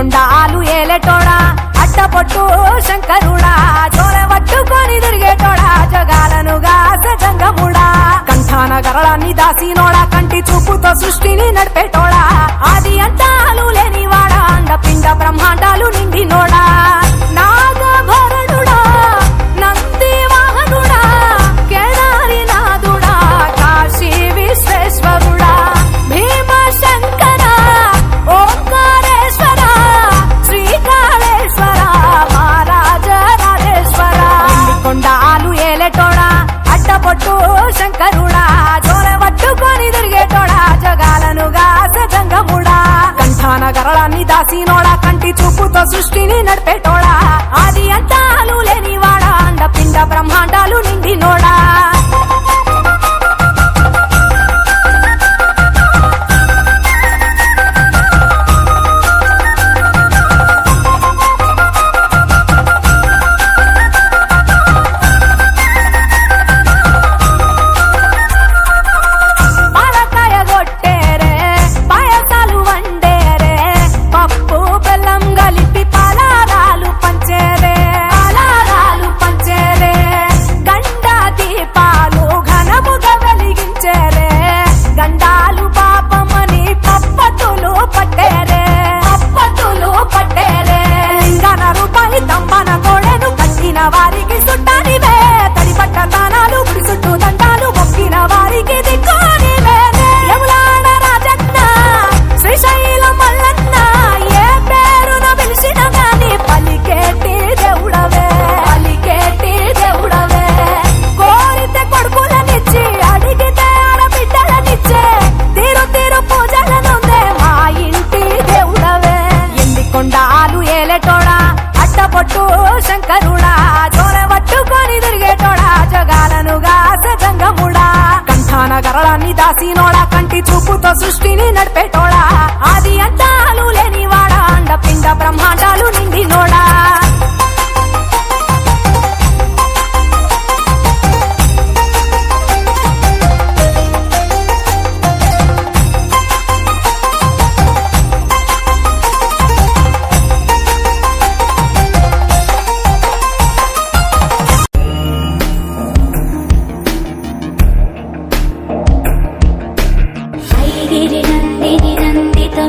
కొండాలు ఏలేటోడా అట్టపొట్టు శంకరుడా జోలె పట్టుకొని తిరిగేటోడా జగాలను గాసంగముడా కంఠాన గరళాన్ని దాసినోడా కంటి చూపుతో సృష్టిని నడిపేటోడా ఆది అంతాలు లేనివాడా అండపిండ బ్రహ్మాండాలు నిండినోడా నాగభరణుడా నంది వాహనుడా కేదారినాథుడా కాశీ విశ్వేశ్వరుడా భీమ శంకర ఓంకారేశ్వర శ్రీకాళేశ్వర మహారాజ రాజేశ్వర కొండాలు ఏలేటోడా అడ్డపొట్టు శంకరుడా జోలె పట్టుకొని తిరిగేటోడా జగాలను గాసంగముడా కంఠాన గరళాన్ని దాసినోడా కంటి చూపుతో సృష్టిని నడిపేటోడా ఆది అంతాలు లేనివాడా అండపిండ బ్రహ్మాండాలు నిండినోడా వారికి సుట్టానివే తడిపట్ట తానాలు గుడి చుట్టూ దండాలు మొక్కిన వారికి దిక్కునివే యములాడ రాజన్న శ్రీశైల మల్లన్న ఏ పేరున పిలిచిన గాని పలికేటి దేవుడవే కోరితే కొడుకులనిచ్చి అడిగితే ఆడబిడ్డలనిచ్చే తీరు తీరు పూజలనుందే మా ఇంటి దేవుడవే ఎన్ని కొండాలు ఏలేటోడా అట్టపొట్టు శంకరుడా జోలె పట్టుకొని తిరిగేటోడా జగాలను గాసంగముడా కంఠాన గరళాన్ని దాసినోడా కంటి చూపుతో సృష్టిని నడిపేటోడా ఆది అంతాలు లేనివాడా అండపిండ బ్రహ్మాండాలు నిండినోడా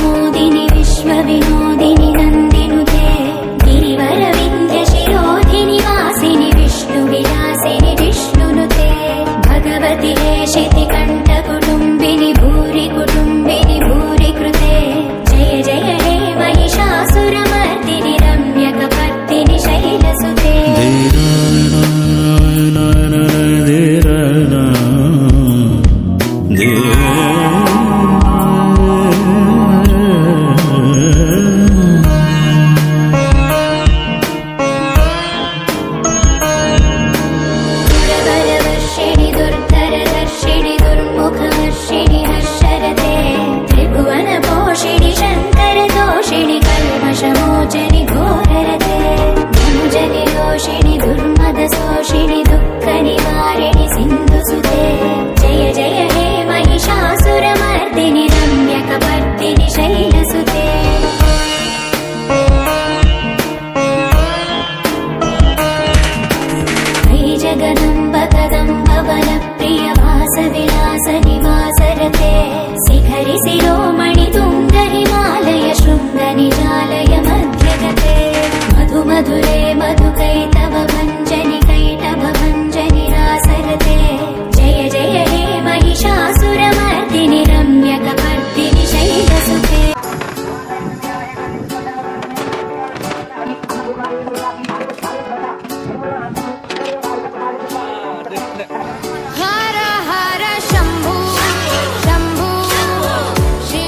मोदिनि विश्व विनोदिनि नन्दिनुते गिरिवर विन्ध्य शिरोधिनि वासिनि विष्णु विलासिनि विष्णुनुते भगवति हेशिति कण्ठ कुटुम्बिनि भूरि कुटुम्बिनि भूरि कृते जय जय हे महिषासुरमर्दिनि रम्यकपर्दिनि शैलसुते शमोचनि घोररते धनुजनि दोषिणि दुर्मदशोषिणि दुःखनिवारिणि सिन्धुसुते जय जय हे महिषासुरमर्दिनि रम्यकपर्दिनि शैलसुते वै जगदम्ब कदम्ब वनप्रिय वासविलास निवासरते शिखरि शिरोमणि तुङ्ग हिमालय शृङ्ग निजालय मध्यगते मधु मधुरे मधुकैटभ भञ्जनि कैटभ भञ्जनि रासरते जय जय हे महिषासुरमर्दिनि रम्यकपर्दिनि शैलसुते हर हर शम्भु शम्भु श्री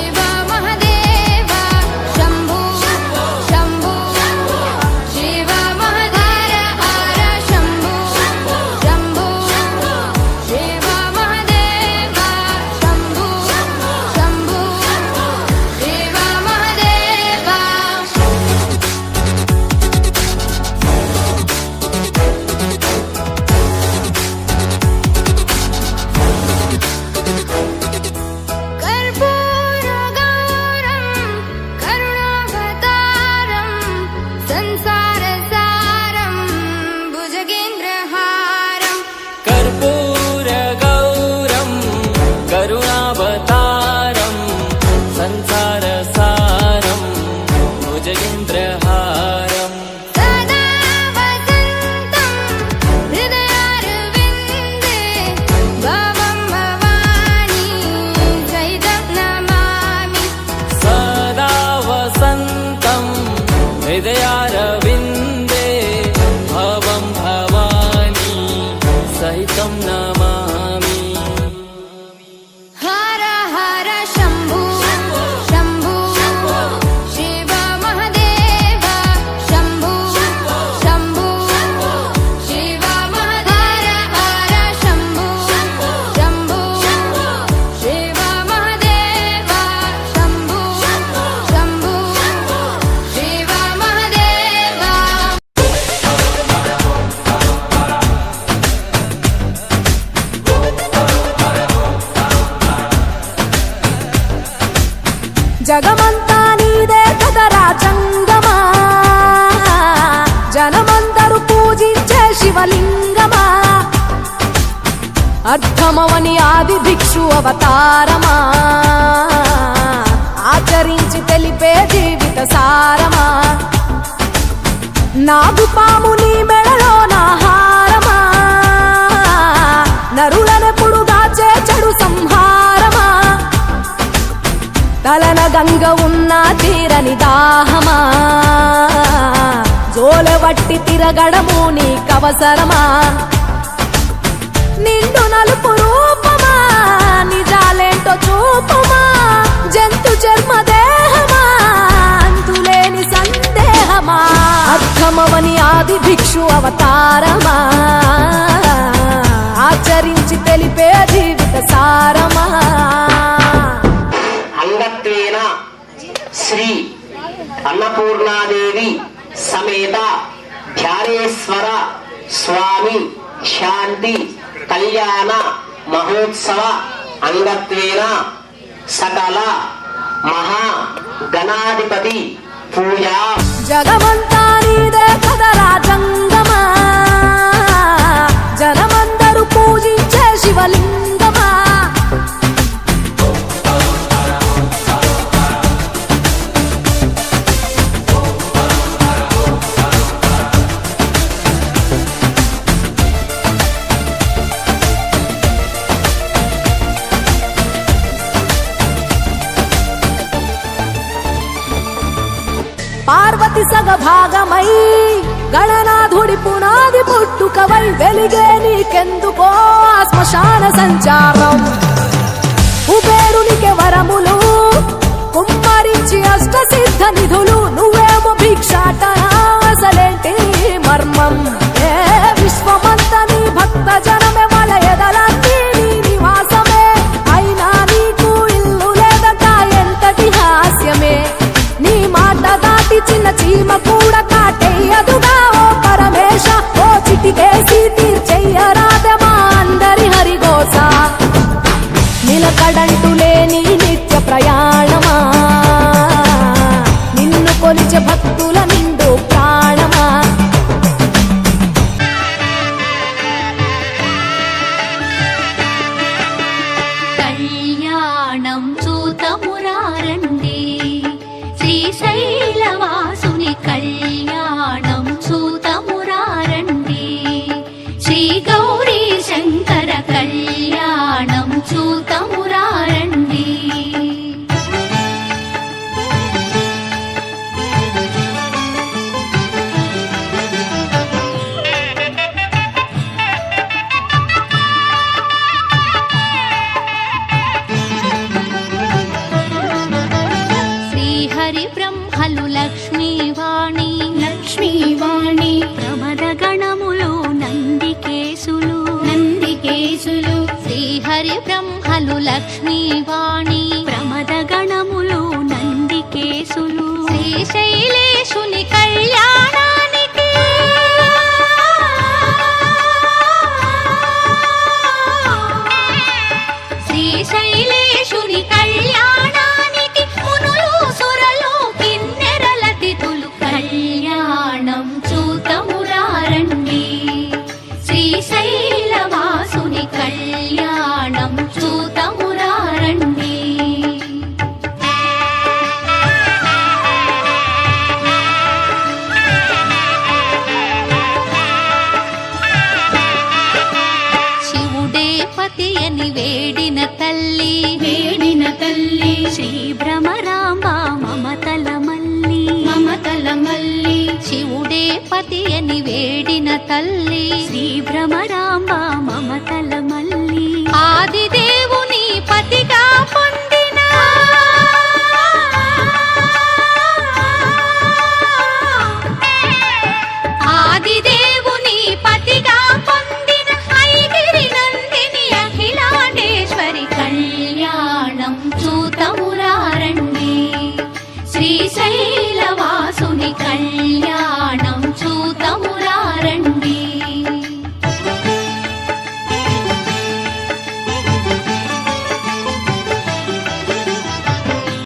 జగమంతా నీదే కదరా చంగమా, జనమందరూ పూజించే శివలింగమా, అర్థమవని ఆది భిక్షు అవతారమా, ఆచరించి తెలిపే జీవిత సారమా, నాగుపాము నీ మెడలో నా హారమా, నరులనెప్పుడు గాచే చెడు సంహారమా, తలన గంగ ఉన్న తీరని దాహమా, జోలవట్టి తిరగడము నీకవసరమా, నిండు నలుపు రూపమా నిజాలేంటో చూపుమా, జంతు చర్మ దేహమా అంతులేని సందేహమా, అర్థమవని ఆది భిక్షు అవతారమా, ఆచరించి తెలిపే జీవిత సారమా. అంగత్వేన శ్రీ అన్నపూర్ణాదేవి సమేత ధ్యానేశ్వర స్వామి శాంతి కళ్యాణ మహోత్సవ అంగత్వేన సకల మహా గణాధిపతి పూజా. జగమంతా నీదే కదరా జంగమా, జనమందరూ పూజించే శివలింగమా, పార్వతి సగభాగమై గణనాథుడి పునాది పుట్టుకవై వెలిగే నీకెందుకో శ్మశాన సంచారం, కుబేరునికి వరములు కుమ్మరించి అష్ట సిద్ధ నిధులు, నువ్వేమో భిక్షాటన అసలేంటి మర్మం, ఏ విశ్వమంత నీ భక్త జనమే వాళ్ళ ఎదలంతి నీ నివాసమే, అయినా నీకు ఇల్లు లేదట ఎంతటి హాస్యమే, నీ మాట దాటి చిన్న చీమ కూడా కాటేయదుగా ఓ పరమేశ, ఓ చిటికేసి తీర్చెయ్యరాదమా అందరి హరిగోస, నిలకడంటూ లేని నిత్య ప్రయాణమా, నిన్ను కొలిచే భక్తుల నిండు ప్రాణమా, కళ్యాణం చూతమురారండి శ్రీశైలవాసుని కళ్యాణం చూతమురారండి, శ్రీ గౌరీ శంకర కళ్యాణం చూతమురారండి. శ్రీహరి బ్రహ్మలు లక్ష్మీవాణి లక్ష్మీవాణి, ప్రమద గణములు నందికేశులు నందికేశులు, శ్రీహరి బ్రహ్మలు లక్ష్మీవాణి ప్రమద గణములు నందికేశులు, శ్రీశైలేశుని కళ్యాణానికి శ్రీశైలేశుని కళ్యాణానికి మునులు సురలు కిన్నెరల తిథులు కళ్యాణం చూతమురారండి, శ్రీశైలవాసుని కళ్యాణం చూతమురారండి. శివుడే పతి అని వేడిన తల్లి శ్రీ భ్రమరాంబ మమతల మల్లి శివుడే పతి అని వేడిన తల్లి శ్రీ భ్రమరాంబ మమతల మల్లి, ఆదిదే